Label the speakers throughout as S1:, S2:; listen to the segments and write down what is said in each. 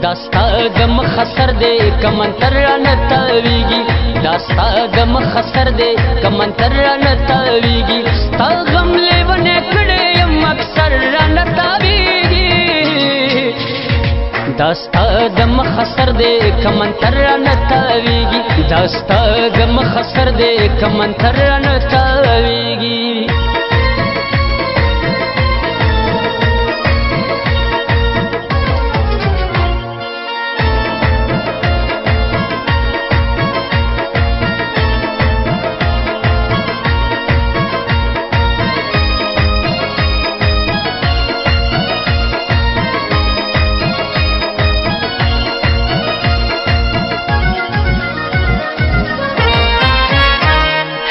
S1: داستا غم خسر دے کمنتر نتاویگی داستا غم خسر دے کمنتر نتاویگی ستا غم لیونے کڑے یم اکثر نتاویگی داستا غم خسر دے کمنتر نتاویگی داستا غم خسر دے کمنتر نتاویگی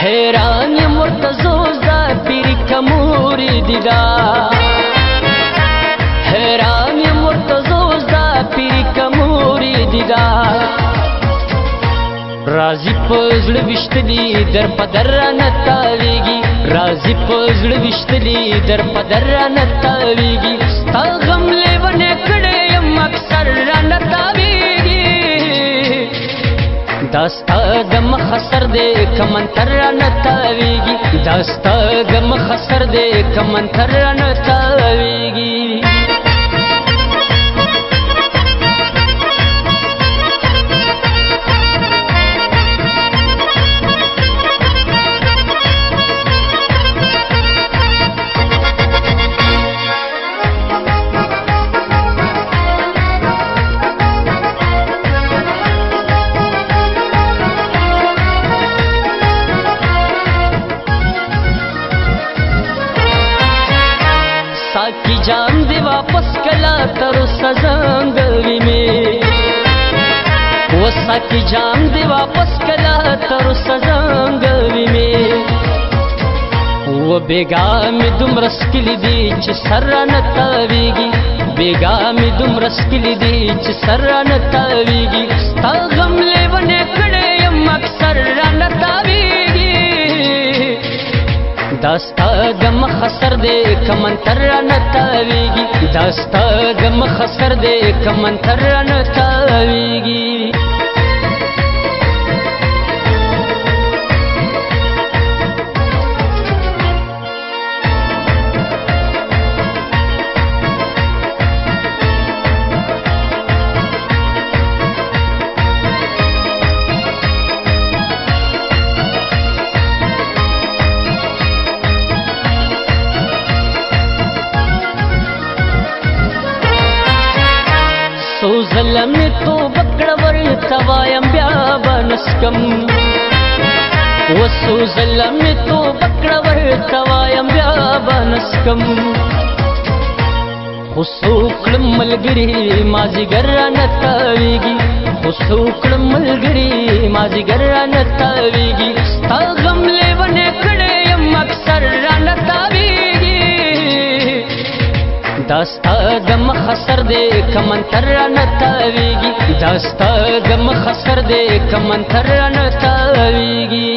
S1: حیران مرتضوز دا پیری کموری دیدا حیران مرتضوز دا پیری کموری دیدا رازی پزل وشتلی در پدر نتاویگی رازی پزل وشتلی در پدر نتاویگی ستا غم لیونے کڑے یم اکثر نتاویگی داستا غم خسر دے کمنتر نتاویگی داستا غم خسر دے کمنتر نتاویگی साकी जान दे वापस कला तरु सजंगवी में वो साकी जान दे वापस कला तरु सजंगवी में वो बेगा में दुम रस्किली दी च सर्रा नतावीगी बेगा में दुम रस्किली दी च सर्रा नतावीगी ता गम लेवने कड़े यम अक्सर नतावीगी داستا غم خسر دے کمنتر نتاویگی داستا غم خسر دے کمنتر نتاویگی सो ظلم تو بکڑور توایم بیا بنسکم وسو ظلم تو بکڑور توایم بیا بنسکم خسوکل ملګری مازیګر نتاویگی خسوکل ملګری مازیګر نتاویگی ستا غم لیونے کڑے یم اکثر نتاویگی داستا غم خسر دے کمنتر نتاویگی داستا غم خسر دے کمنتر نتاویگی